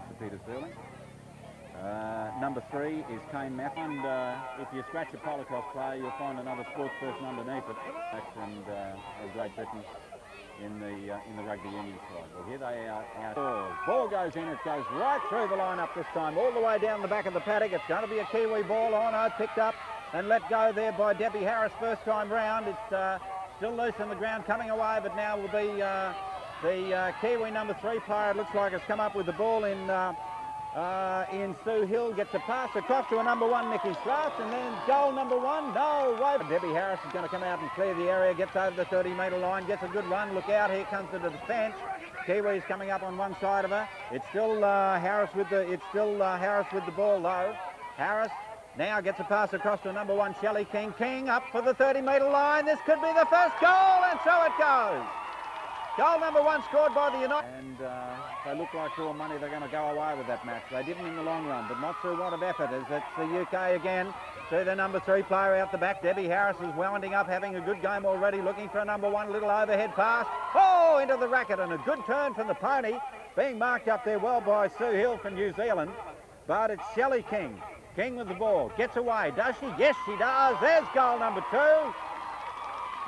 for Peter Sterling. Number 3 is Kane Matthew, and if you scratch a Polocrosse player, you'll find another sports person underneath it. And Great Britain in the rugby union side. Well, here they are out. Ball goes in, it goes right through the lineup this time, all the way down the back of the paddock. It's going to be a Kiwi ball on. Picked up and let go there by Debbie Harris first time round. It's still loose on the ground, coming away, but now will be the Kiwi number 3 player. It looks like it's come up with the ball in Sue Hill, gets a pass across to a number 1, Nikki Straft, and then goal number 1, no way. Debbie Harris is going to come out and clear the area, gets over the 30-metre line, gets a good run. Look out, here comes to the defence. Kiwi's coming up on one side of her. It's still Harris with the ball though. Harris now gets a pass across to number 1, Shelley King. King up for the 30-metre line. This could be the first goal, and so it goes. Goal number 1 scored by the United. And they look like for all money they're going to go away with that match. They didn't in the long run, but not through want of effort, as it's the UK again. See the number 3 player out the back. Debbie Harris is winding up, having a good game already, looking for a number 1, little overhead pass. Oh, into the racket, and a good turn from the pony. Being marked up there well by Sue Hill from New Zealand. But it's Shelley King. King with the ball. Gets away, does she? Yes, she does. There's goal number 2.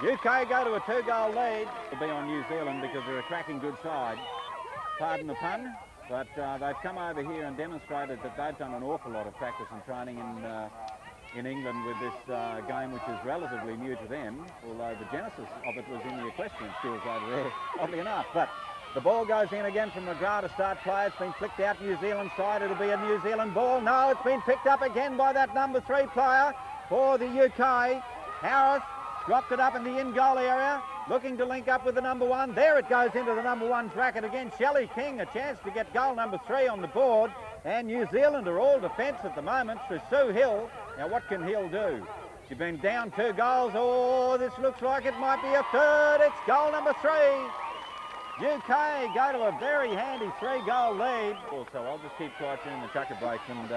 UK go to a 2-goal lead. It'll be on New Zealand because they're a cracking good side. Pardon the pun, but they've come over here and demonstrated that they've done an awful lot of practice and training in England with this game, which is relatively new to them, although the genesis of it was in the equestrian schools over there, oddly enough. But the ball goes in again from McGrath to start play. It's been flicked out New Zealand side. It'll be a New Zealand ball. No, it's been picked up again by that number 3 player for the UK. Harris dropped it up in the in-goal area, looking to link up with the number 1. There it goes into the number 1's racket again. Shelley King, a chance to get goal number 3 on the board. And New Zealand are all defence at the moment for Sue Hill. Now, what can Hill do? She's been down 2 goals. Oh, this looks like it might be a third. It's goal number 3. UK go to a very handy 3-goal lead. Also, I'll just keep quiet during the chucker breaks and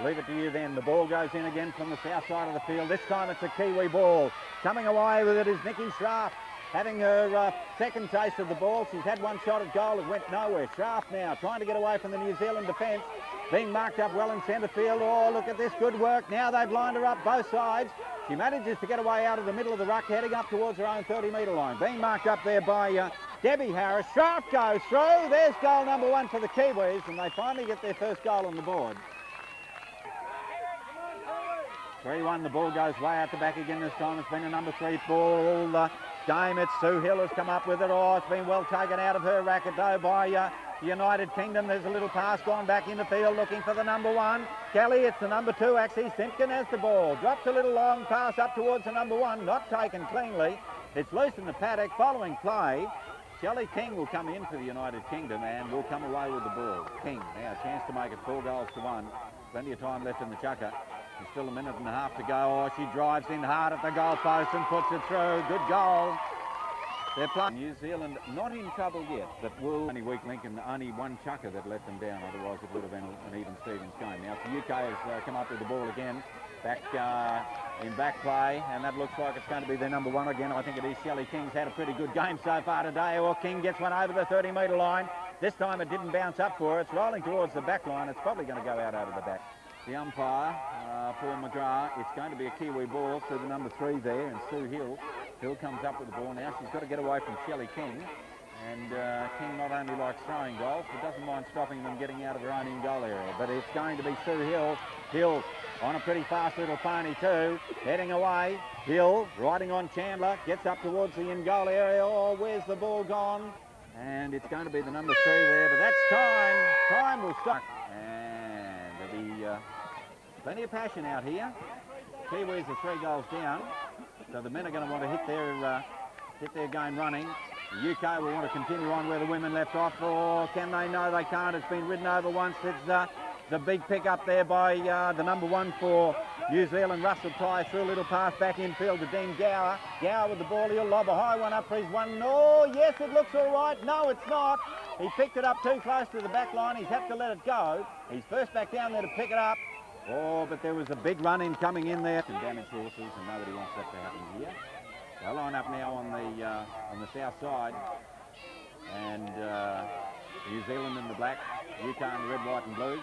leave it to you then. The ball goes in again from the south side of the field. This time it's a Kiwi ball. Coming away with it is Nikki Straft, having her second taste of the ball. She's had one shot at goal. It went nowhere. Straft now trying to get away from the New Zealand defence. Being marked up well in centre field. Oh, look at this good work. Now they've lined her up both sides. She manages to get away out of the middle of the ruck, heading up towards her own 30-metre line. Being marked up there by Debbie Harris. Straft goes through. There's goal number 1 for the Kiwis, and they finally get their first goal on the board. 3-1, the ball goes way out the back again this time. It's been a number 3 ball all the game. It's Sue Hill has come up with it. Oh, it's been well taken out of her racket though by the United Kingdom. There's a little pass gone back in the field looking for the number 1. Kelly, it's the number 2 actually. Simpkin has the ball. Drops a little long pass up towards the number 1. Not taken cleanly. It's loose in the paddock. Following play, Shelley King will come in for the United Kingdom and will come away with the ball. King now a chance to make it 4 goals to 1. Plenty of time left in the chucker. There's still a minute and a half to go. Oh, she drives in hard at the goal post and puts it through. Good goal. They're playing. New Zealand not in trouble yet, but will only weak link and only one chucker that let them down. Otherwise it would have been an even Stevens game. Now the UK has come up with the ball again. Back in back play, and that looks like it's going to be their number 1 again. I think it is. Shelley King's had a pretty good game so far today. Or King gets one over the 30-metre line. This time it didn't bounce up for her. It's rolling towards the back line. It's probably going to go out over the back. The umpire for McGrath, it's going to be a Kiwi ball through the number 3 there, and Sue Hill. Hill comes up with the ball now. She's got to get away from Shelley King. And King not only likes throwing goals, but doesn't mind stopping them getting out of her own in-goal area. But it's going to be Sue Hill. Hill on a pretty fast little pony too, heading away. Hill riding on Chandler, gets up towards the in-goal area. Oh, where's the ball gone? And it's going to be the number 3 there, but that's time. Time will stop. And there'll be plenty of passion out here. Kiwis are 3 goals down, so the men are going to want to hit their game running. The UK will want to continue on where the women left off, or can they? No, they can't. It's been ridden over once. It's the big pick up there by the number 1 for New Zealand, Russell Pry, threw a little pass back infield to Dean Gower. Gower with the ball, he'll lob a high one up for his 1. Oh, yes, it looks all right. No, it's not. He picked it up too close to the back line. He's had to let it go. He's first back down there to pick it up. Oh, but there was a big run in coming in there. Some damaged horses, and nobody wants that to happen here. They'll line up now on the south side, and New Zealand in the black, UK in the red, white and blue.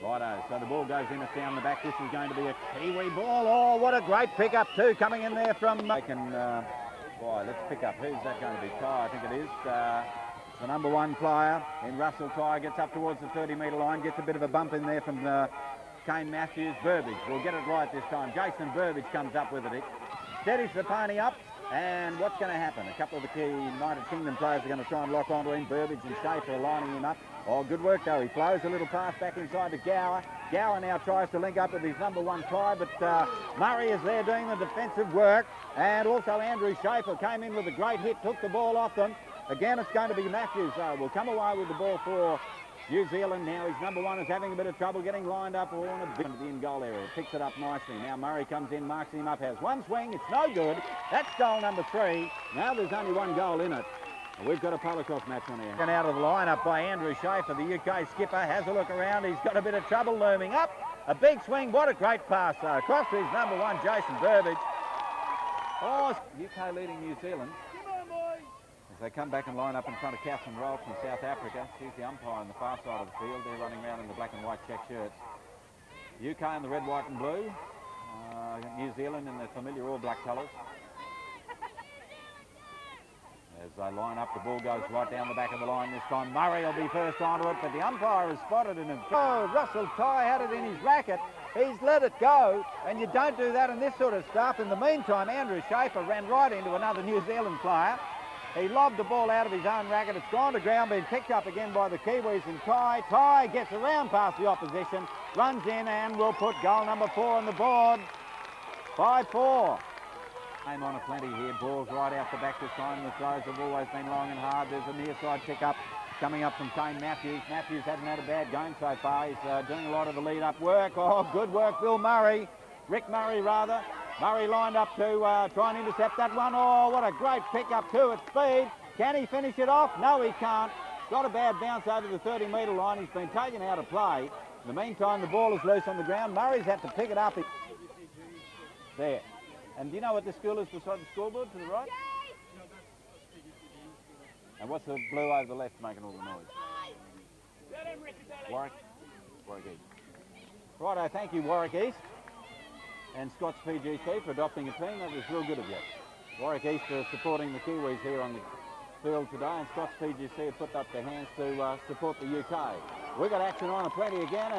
Righto, so the ball goes in, it's down the back. This is going to be a Kiwi ball. Oh, what a great pickup too, coming in there from... Boy, let's pick up. Who's that going to be? Ty, I think it is. It's the number 1 player in Russell Ty, gets up towards the 30-metre line, gets a bit of a bump in there from Kane Matthews. Burbage will get it right this time. Jason Burbage comes up with it. Steadies the pony up, and what's going to happen? A couple of the key United Kingdom players are going to try and lock onto him. Burbage and Schaefer are lining him up. Oh, good work though. He flows a little pass back inside to Gower. Gower now tries to link up with his number 1 try, but Murray is there doing the defensive work. And also Andrew Schaefer came in with a great hit, took the ball off them. Again, it's going to be Matthews though. Will come away with the ball for New Zealand now. His number 1 is having a bit of trouble getting lined up on a bit into the in-goal area. Picks it up nicely. Now Murray comes in, marks him up, has one swing. It's no good. That's goal number 3. Now there's only 1 goal in it. We've got a Polocrosse match on here. Taken out of the lineup by Andrew Schaefer. The UK skipper has a look around. He's got a bit of trouble looming up. A big swing. What a great pass though. Across to his number 1, Jason Burbage. Oh, UK leading New Zealand. As they come back and line up in front of Catherine Roll from South Africa. She's the umpire on the far side of the field. They're running around in the black and white check shirts. UK in the red, white and blue. New Zealand in their familiar all black colours. As they line up, the ball goes right down the back of the line this time. Murray will be first onto it, but the umpire has spotted it. Oh, Russell Ty had it in his racket. He's let it go, and you don't do that in this sort of stuff. In the meantime, Andrew Schaefer ran right into another New Zealand player. He lobbed the ball out of his own racket. It's gone to ground, been picked up again by the Kiwis and Ty. Ty gets around past the opposition, runs in and will put goal number 4 on the board. 5-4. Aim on a plenty here. Balls right out the back this time. The throws have always been long and hard. There's a near side pick-up coming up from Kane Matthews. Matthews hasn't had a bad game so far. He's doing a lot of the lead-up work. Oh, good work, Bill Murray. Rick Murray, rather. Murray lined up to try and intercept that one. Oh, what a great pick-up too at speed. Can he finish it off? No, he can't. Got a bad bounce over the 30-metre line. He's been taken out of play. In the meantime, the ball is loose on the ground. Murray's had to pick it up. There. And do you know what the school is beside the scoreboard to the right? And what's the blue over the left making all the noise? Warwick East. Righto, thank you Warwick East and Scots PGC for adopting a team. That was real good of you. Warwick East are supporting the Kiwis here on the field today, and Scots PGC have put up their hands to support the UK. We've got action on plenty again.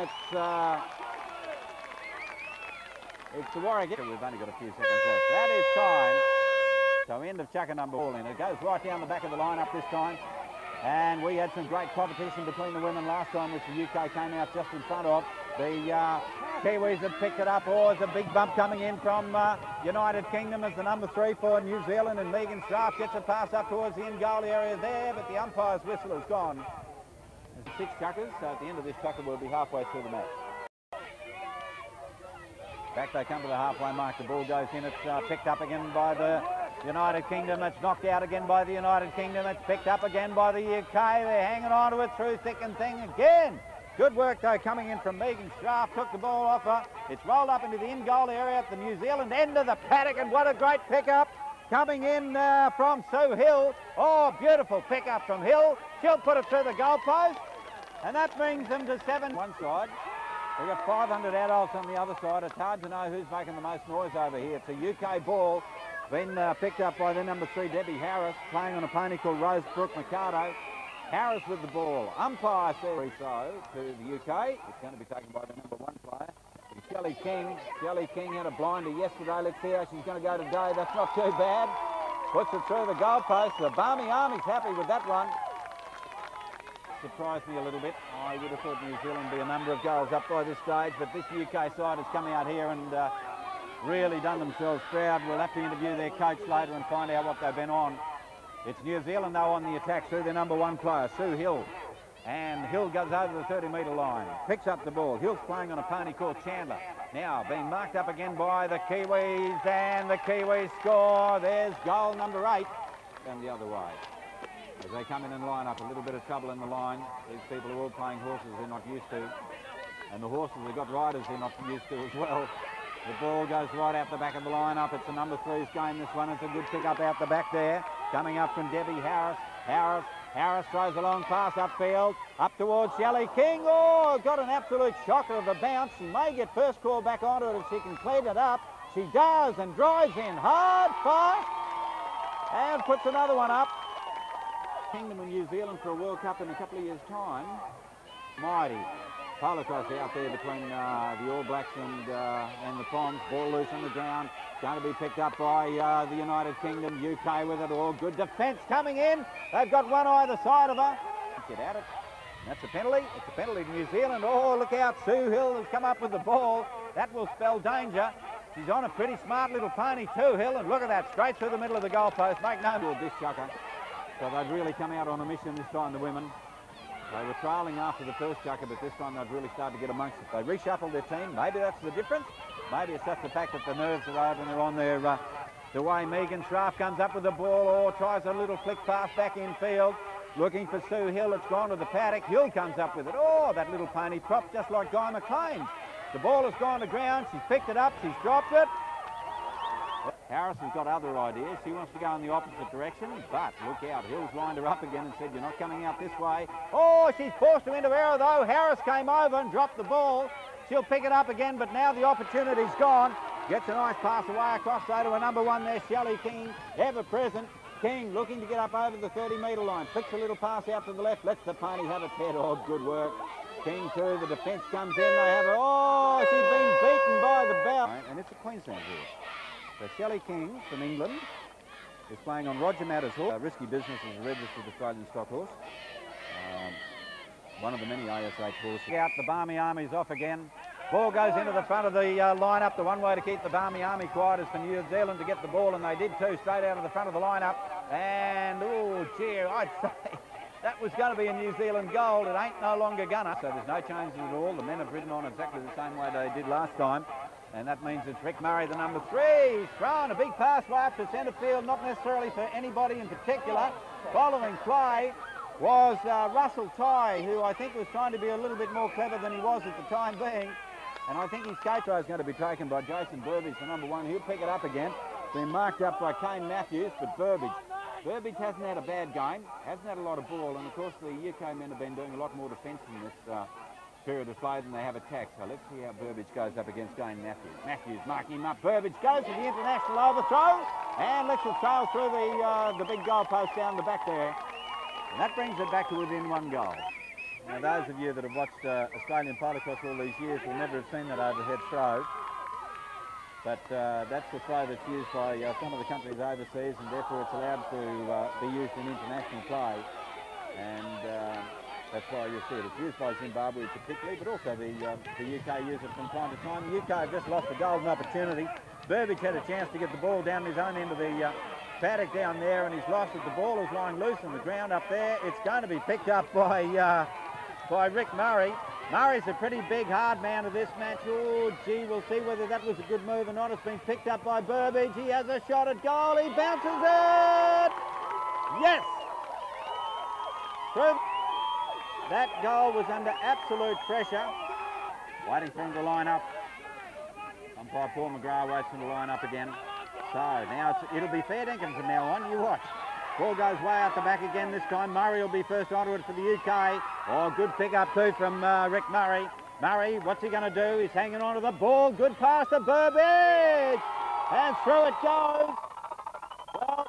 It's the Warwick. We've only got a few seconds left. That is time. So end of chucker number 4 in. It goes right down the back of the lineup this time. And we had some great competition between the women last time, which the UK came out just in front of. The Kiwis have picked it up. Oh, there's a big bump coming in from United Kingdom as the number 3 for New Zealand. And Megan Straff gets a pass up towards the in-goal area there, but the umpire's whistle has gone. There's 6 chuckers, so at the end of this chucker we'll be halfway through the match. Back they come to the halfway mark. The ball goes in. It's picked up again by the United Kingdom. It's knocked out again by the United Kingdom. It's picked up again by the UK. They're hanging on to it through thick and thin again. Good work though coming in from Megan Straff. Took the ball off her. It's rolled up into the in-goal area at the New Zealand end of the paddock, and what a great pickup coming in from Sue Hill. Oh, beautiful pickup from Hill. She'll put it through the goal post, and that brings them to 7. One side. We've got 500 adults on the other side. It's hard to know who's making the most noise over here. It's a UK ball, been picked up by the number 3, Debbie Harris, playing on a pony called Rosebrooke Mercado. Harris with the ball. Umpire says so to the UK. It's going to be taken by the number 1 player. Shelley King. Shelley King had a blinder yesterday. Let's see how she's going to go today. That's not too bad. Puts it through the goalpost. The Barmy Army's happy with that one. Surprised me a little bit. I would have thought New Zealand would be a number of goals up by this stage, but this UK side has come out here and really done themselves proud. We'll have to interview their coach later and find out what they've been on. It's New Zealand though on the attack through their number 1 player, Sue Hill. And Hill goes over the 30-metre line, picks up the ball. Hill's playing on a pony called Chandler. Now being marked up again by the Kiwis, and the Kiwis score. There's goal number 8. Down the other way. As they come in and line up, a little bit of trouble in the line. These people are all playing horses they're not used to. And the horses have got riders they're not used to as well. The ball goes right out the back of the line-up. It's the number 3's game, this one. It's a good pick up out the back there. Coming up from Debbie Harris. Harris Harris throws a long pass upfield, up towards Shelley King. Oh, got an absolute shocker of a bounce. She may get first call back onto it if she can clean it up. She does, and drives in hard, fast, and puts another one up. Kingdom of New Zealand for a World Cup in a couple of years' time. Mighty. Polocrosse out there between the All Blacks and the Poms. Ball loose on the ground. Going to be picked up by the United Kingdom. UK with it all. Good defence coming in. They've got one either side of her. Get at it. That's a penalty. It's a penalty to New Zealand. Oh, look out. Sue Hill has come up with the ball. That will spell danger. She's on a pretty smart little pony too, Hill, and look at that, straight through the middle of the goalpost. Make no more this chucker. So they've really come out on a mission this time, the women. They were trailing after the first chucker, but this time they've really started to get amongst it. They reshuffled their team. Maybe that's the difference. Maybe it's just the fact that the nerves are over and they're on their way. Megan Schraff comes up with the ball, or tries a little flick pass back in field. Looking for Sue Hill. It's gone to the paddock. Hill comes up with it. Oh, that little pony prop just like Guy McLean. The ball has gone to ground. She's picked it up. She's dropped it. Harris has got other ideas. She wants to go in the opposite direction, but look out. Hill's lined her up again and said, you're not coming out this way. Oh, she's forced her into error, though. Harris came over and dropped the ball. She'll pick it up again, but now the opportunity's gone. Gets a nice pass away across, though, to a number one there, Shelley King, ever present. King looking to get up over the 30-metre line. Flicks a little pass out to the left. Lets the pony have its head. Oh, good work. King too, the defence comes in, they have her, oh, she's been beaten by the bell. And it's a Queensland horse. So Shelley King from England is playing on Roger Matter's horse. Risky Business is a registered Australian stock horse. One of the many ASH horses. Out, the Barmy Army's off again. Ball goes into the front of the lineup. The one way to keep the Barmy Army quiet is for New Zealand to get the ball, and they did too, straight out of the front of the lineup. And, oh, gee, I'd say that was going to be a New Zealand goal. It ain't no longer gonna. So there's no changes at all. The men have ridden on exactly the same way they did last time. And that means it's Rick Murray, the number 3. He's thrown a big pass way up to centre field, not necessarily for anybody in particular. Following play was Russell Ty, who I think was trying to be a little bit more clever than he was at the time being. And I think his skate throw is going to be taken by Jason Burbage, the number 1. He'll pick it up again. Been marked up by Kane Matthews, but Burbage hasn't had a bad game, hasn't had a lot of ball, and of course the UK men have been doing a lot more defence in this period of play than they have attack. So let's see how Burbage goes up against Kane Matthews. Matthews marking him up. Burbage goes for the international overthrow and lets it sail through the big goal post down the back there. And that brings it back to within 1 goal. Now those of you that have watched Australian Polocrosse all these years will never have seen that overhead throw. But that's the throw that's used by some of the countries overseas, and therefore it's allowed to be used in international play. And that's why you see it. It's used by Zimbabwe particularly, but also the UK use it from time to time. The UK have just lost a golden opportunity. Burbage had a chance to get the ball down his own end of the paddock down there, and he's lost it. The ball is lying loose on the ground up there. It's going to be picked up by Rick Murray. Murray's a pretty big hard man of this match. Oh, gee, we'll see whether that was a good move or not. It's been picked up by Burbage. He has a shot at goal. He bounces it. Yes. Through. That goal was under absolute pressure. Waiting for him to line up. Umpire Paul McGrath waits for him to line up again. So now it'll be fair dinkum from now on. You watch. Ball goes way out the back again this time. Murray will be first onto it for the UK. Oh, good pick up too from Rick Murray. Murray, what's he going to do? He's hanging on to the ball. Good pass to Burbage. And through it goes. Well,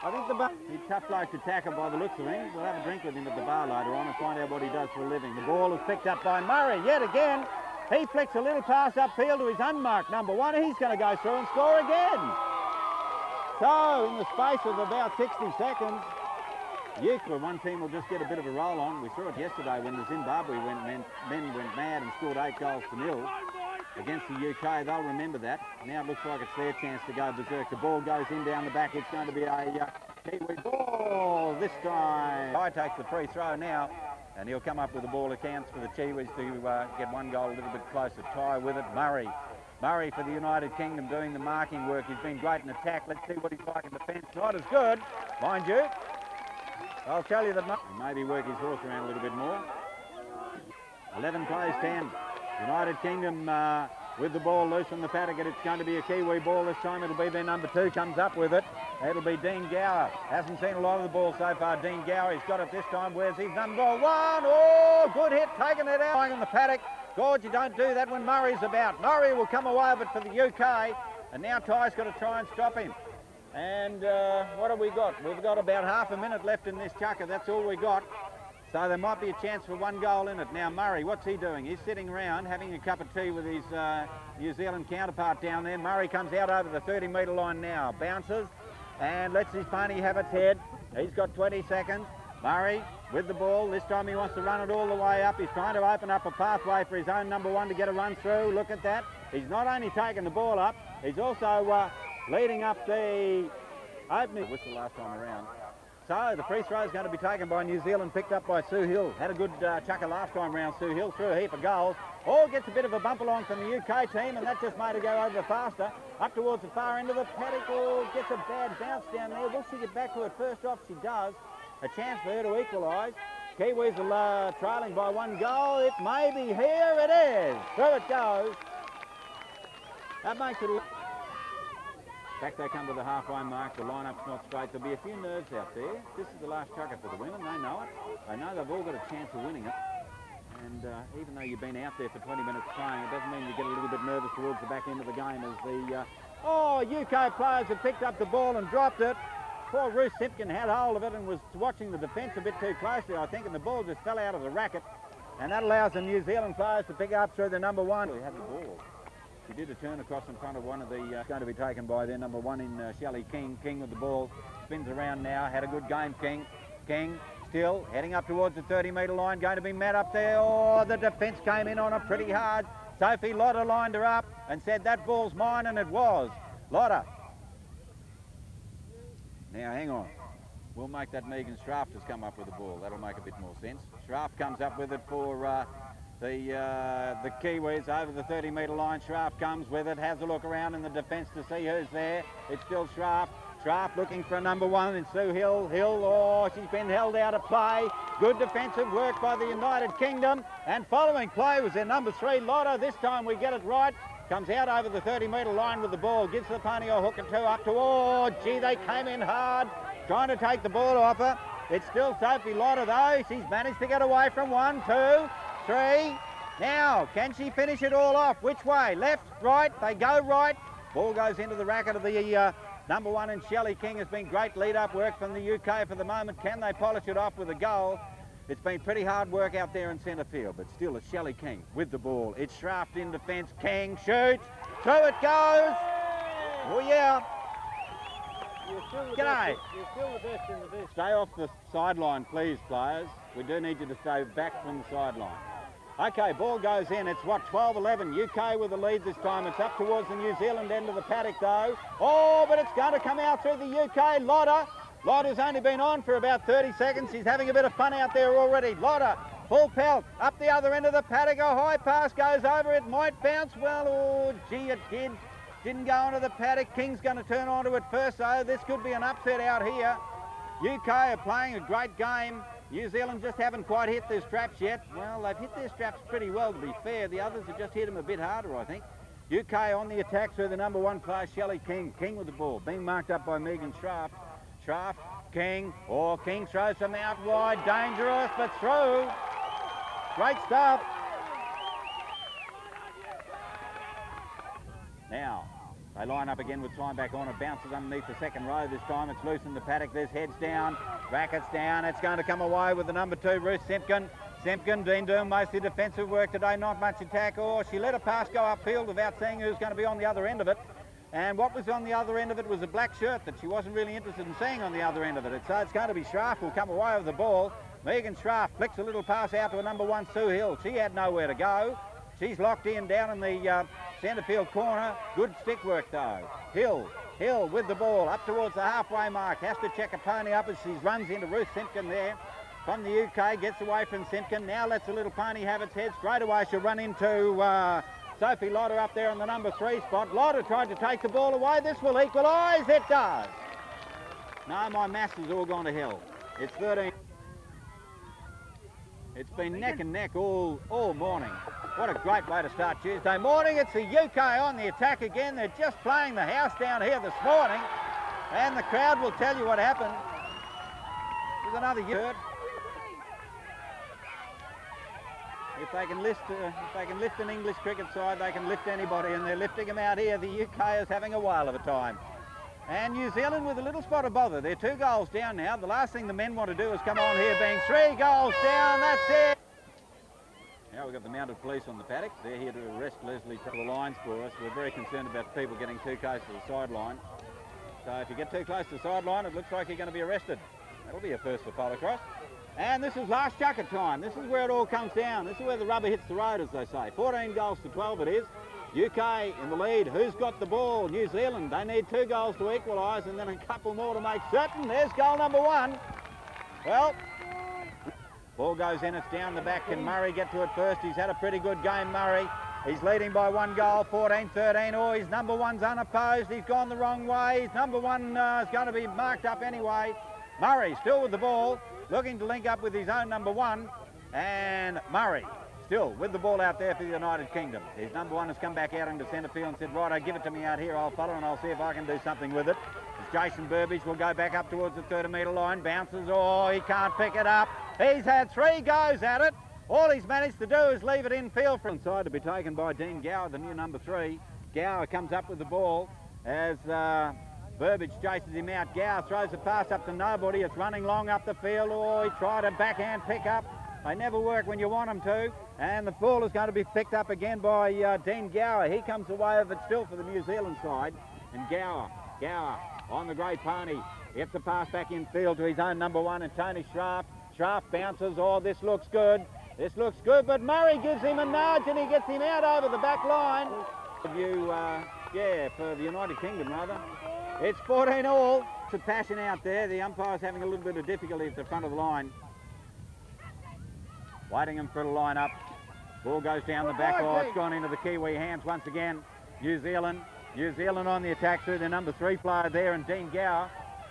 I think he's tough bloke to tackle by the looks of him. We'll have a drink with him at the bar later on and find out what he does for a living. The ball is picked up by Murray yet again. He flicks a little pass upfield to his unmarked number 1. He's going to go through and score again. So, in the space of about 60 seconds, UK, one team will just get a bit of a roll on. We saw it yesterday when the Zimbabwe men went mad and scored 8 goals to 0 against the UK. They'll remember that. Now it looks like it's their chance to go berserk. The ball goes in down the back. It's going to be a Kiwi ball this time. Ty takes the free throw now, and he'll come up with the ball that counts for the Kiwis to get 1 goal a little bit closer. Ty with it. Murray for the United Kingdom doing the marking work. He's been great in attack. Let's see what he's like in defence. Not as good, mind you. I'll tell you that he maybe work his horse around a little bit more. 11 plays 10. United Kingdom with the ball loose from the paddock. It's going to be a Kiwi ball this time. It'll be their number 2 comes up with it. It'll be Dean Gower. Hasn't seen a lot of the ball so far. Dean Gower, he's got it this time. Where's his number 1? Oh, good hit, taking it out in the paddock. God, you don't do that when Murray's about. Murray will come away with it for the UK. And now Ty's got to try and stop him. And what have we got? We've got about half a minute left in this chucker. That's all we got. So there might be a chance for 1 goal in it. Now Murray, what's he doing? He's sitting around having a cup of tea with his New Zealand counterpart down there. Murray comes out over the 30-metre line now. Bounces and lets his pony have its head. He's got 20 seconds. Murray with the ball. This time he wants to run it all the way up. He's trying to open up a pathway for his own number 1 to get a run through. Look at that. He's not only taking the ball up, he's also leading up the opening whistle last time around. So the free throw is going to be taken by New Zealand, picked up by Sue Hill. Had a good chucker last time round, Sue Hill, threw a heap of goals. All gets a bit of a bump along from the UK team, and that just made her go over faster. Up towards the far end of the paddock, gets a bad bounce down there. Will she get back to it? First off, she does. A chance for her to equalise. Kiwis are trailing by 1 goal. It may be here. It is. Through it goes. That makes it... Back they come to the halfway mark. The line-up's not straight. There'll be a few nerves out there. This is the last chucker for the women. They know it. They know they've all got a chance of winning it. And even though you've been out there for 20 minutes playing, it doesn't mean you get a little bit nervous towards the back end of the game as the... UK players have picked up the ball and dropped it. Poor Ruth Simpkin had hold of it and was watching the defence a bit too closely, I think, and the ball just fell out of the racket. And that allows the New Zealand players to pick up through the number 1. We had the ball. She did a turn across in front of one of the... going to be taken by their number 1 in Shelley King. King with the ball. Spins around now. Had a good game, King. King still heading up towards the 30-metre line. Going to be met up there. Oh, the defence came in on her pretty hard. Sophie Lotta lined her up and said, that ball's mine, and it was. Lotta. Now, hang on. We'll make that Megan Schraft has come up with the ball. That'll make a bit more sense. Schraft comes up with it for the Kiwis over the 30-metre line. Schraft comes with it, has a look around in the defence to see who's there. It's still Schraft. Schraft looking for a number 1 in Sue Hill. Hill, she's been held out of play. Good defensive work by the United Kingdom. And following play was their number 3, Lotta. This time we get it right. Comes out over the 30-metre line with the ball. Gives the pony a hook or 2 up to... gee, they came in hard. Trying to take the ball off her. It's still Sophie Lotta, though. She's managed to get away from 1, 2, 3. Now, can she finish it all off? Which way? Left, right? They go right. Ball goes into the racket of the number 1 in Shelley King. Has been great lead-up work from the UK for the moment. Can they polish it off with a goal? It's been pretty hard work out there in centre field, but still it's Shelley King with the ball. It's Schraft in defence. King shoots. Through it goes. Oh, yeah. G'day. You're still the best in the best. Stay off the sideline, please, players. We do need you to stay back from the sideline. Okay, ball goes in. It's, 12-11. UK with the lead this time. It's up towards the New Zealand end of the paddock, though. Oh, but it's going to come out through the UK. Lotta. Lotta's only been on for about 30 seconds. She's having a bit of fun out there already. Lotta, full pelt, up the other end of the paddock. A high pass goes over. It might bounce. Well, gee, it did. Didn't go onto the paddock. King's going to turn onto it first, though. This could be an upset out here. UK are playing a great game. New Zealand just haven't quite hit their straps yet. Well, they've hit their straps pretty well, to be fair. The others have just hit them a bit harder, I think. UK on the attack through the number 1 player, Shelley King. King with the ball, being marked up by Megan Schraft. Schraft, King, King throws them out wide. Dangerous, but through. Great stuff. Now, they line up again with time back on. It bounces underneath the second row this time. It's loose in the paddock. There's heads down, rackets down. It's going to come away with the number 2, Ruth Simpkin. Simpkin been doing mostly defensive work today, not much attack. She let a pass go upfield without seeing who's going to be on the other end of it. And what was on the other end of it was a black shirt that she wasn't really interested in seeing on the other end of it. So it's going to be Schraft who'll come away with the ball. Megan Schraft flicks a little pass out to a number 1, Sue Hill. She had nowhere to go. She's locked in down in the centre field corner. Good stick work though. Hill with the ball up towards the halfway mark. Has to check a pony up as she runs into Ruth Simpkin there. From the UK, gets away from Simpkin. Now lets the little pony have its head. Straight away she'll run into Sophie Lotta up there in the number 3 spot. Lotta tried to take the ball away. This will equalise. It does. No, my maths has all gone to hell. It's 13. It's been neck and neck all morning. What a great way to start Tuesday morning. It's the UK on the attack again. They're just playing the house down here this morning. And the crowd will tell you what happened. There's another third. If they can lift an English cricket side, they can lift anybody, and they're lifting them out here. The UK is having a whale of a time. And New Zealand with a little spot of bother. They're 2 goals down now. The last thing the men want to do is come on here being 3 goals down. That's it. Now we've got the mounted police on the paddock. They're here to arrest Leslie to the lines for us. We're very concerned about people getting too close to the sideline. So if you get too close to the sideline, it looks like you're going to be arrested. That'll be a first for Polocrosse. And this is last chucker time. This is where it all comes down. This is where the rubber hits the road, as they say. 14 goals to 12 it is. UK in the lead. Who's got the ball? New Zealand. They need 2 goals to equalise and then a couple more to make certain. There's goal number 1. Well, ball goes in. It's down the back. Can Murray get to it first? He's had a pretty good game, Murray. He's leading by 1 goal, 14-13. Oh, his number 1's unopposed. He's gone the wrong way. His number 1 is going to be marked up anyway. Murray still with the ball, looking to link up with his own number 1. And Murray still with the ball out there for the United Kingdom. His number 1 has come back out into centre field and said, right, give it to me out here, old fella, and I'll see if I can do something with it. As Jason Burbage will go back up towards the 30-metre line, bounces, oh, he can't pick it up. He's had 3 goes at it. All he's managed to do is leave it in field for inside to be taken by Dean Gower, the new number 3. Gower comes up with the ball as Burbage chases him out. Gower throws the pass up to nobody. It's running long up the field. Oh, he tried a backhand pick up. They never work when you want them to. And the ball is going to be picked up again by Dean Gower. He comes away with it still for the New Zealand side. And Gower on the great pony. Gets the pass back in field to his own number 1 and Tony Schraft. Schraft bounces. Oh, this looks good. This looks good, but Murray gives him a nudge and he gets him out over the back line. For the United Kingdom, rather. It's 14 all. It's a passion out there. The umpire's having a little bit of difficulty at the front of the line. Waiting him for the line up. Ball goes down the back. Oh, it's gone into the Kiwi hands once again. New Zealand on the attack through their number 3 player there, and Dean Gower.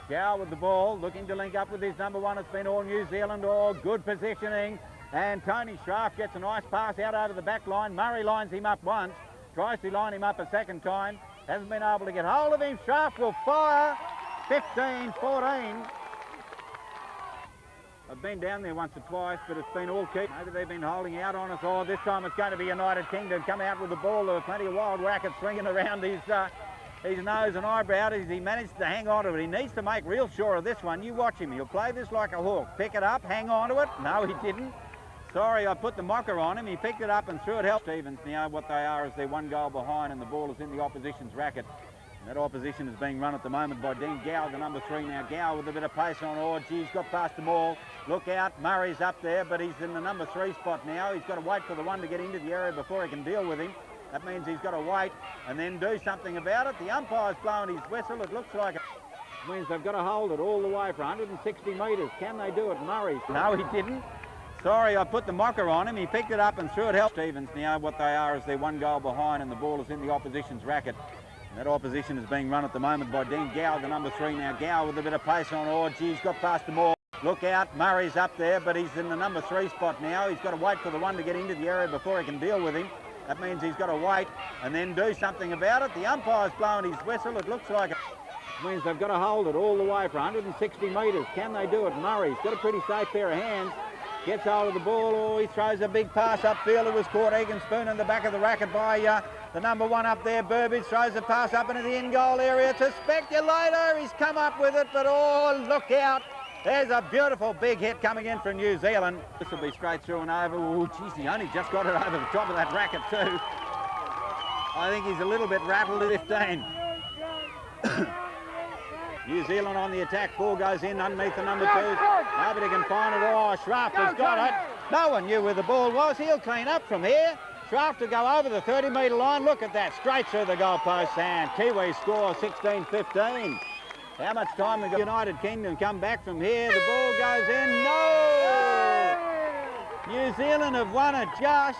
Gower with the ball, looking to link up with his number 1. It's been all New Zealand. Oh, good positioning. And Tony Schraft gets a nice pass out over the back line. Murray lines him up once. Tries to line him up a second time. Hasn't been able to get hold of him. Schraft will fire. 15-14. I've been down there once or twice, but it's been all keep. Maybe they've been holding out on us. Oh, this time it's going to be United Kingdom. Come out with the ball. There were plenty of wild rackets swinging around his nose and eyebrow as he managed to hang on to it. He needs to make real sure of this one. You watch him. He'll play this like a hawk. Pick it up, hang on to it. No, he didn't. Sorry, I put the mocker on him. He picked it up and threw it. Stevens now, what they are is they're 1 goal behind and the ball is in the opposition's racket. And that opposition is being run at the moment by Dean Gower, the number 3 now. Gower with a bit of pace on. Oh, geez, got past them all. Look out, Murray's up there, but he's in the number 3 spot now. He's got to wait for the 1 to get into the area before he can deal with him. That means he's got to wait and then do something about it. The umpire's blowing his whistle. It looks like it means they've got to hold it all the way for 160 metres. Can they do it? Murray. No, he didn't. Sorry, I put the mocker on him. He picked it up and threw it. Stevens now, what they are is they're 1 goal behind and the ball is in the opposition's racket. And that opposition is being run at the moment by Dean Gower, the number 3 now. Gower with a bit of pace on. Oh, geez, got past them all. Look out, Murray's up there, but he's in the number 3 spot now. He's got to wait for the 1 to get into the area before he can deal with him. That means he's got to wait and then do something about it. The umpire's blowing his whistle. It looks like it means they've got to hold it all the way for 160 metres. Can they do it? Murray's got a pretty safe pair of hands. Gets hold of the ball. Oh, he throws a big pass upfield. It was caught Egan Spoon in the back of the racket by the number 1 up there. Burbage throws the pass up into the in-goal area. It's a speculator. He's come up with it, but oh, look out. There's a beautiful big hit coming in from New Zealand. This will be straight through and over. Oh, geez, he only just got it over the top of that racket too. I think he's a little bit rattled at 15. New Zealand on the attack. Ball goes in underneath the number 2. Nobody can find it. Oh, Schraft has got it. No one knew where the ball was. He'll clean up from here. Schraft to go over the 30-metre line. Look at that. Straight through the goalpost. And Kiwis score 16-15. How much time has the United Kingdom come back from here? The ball goes in. No! New Zealand have won it just.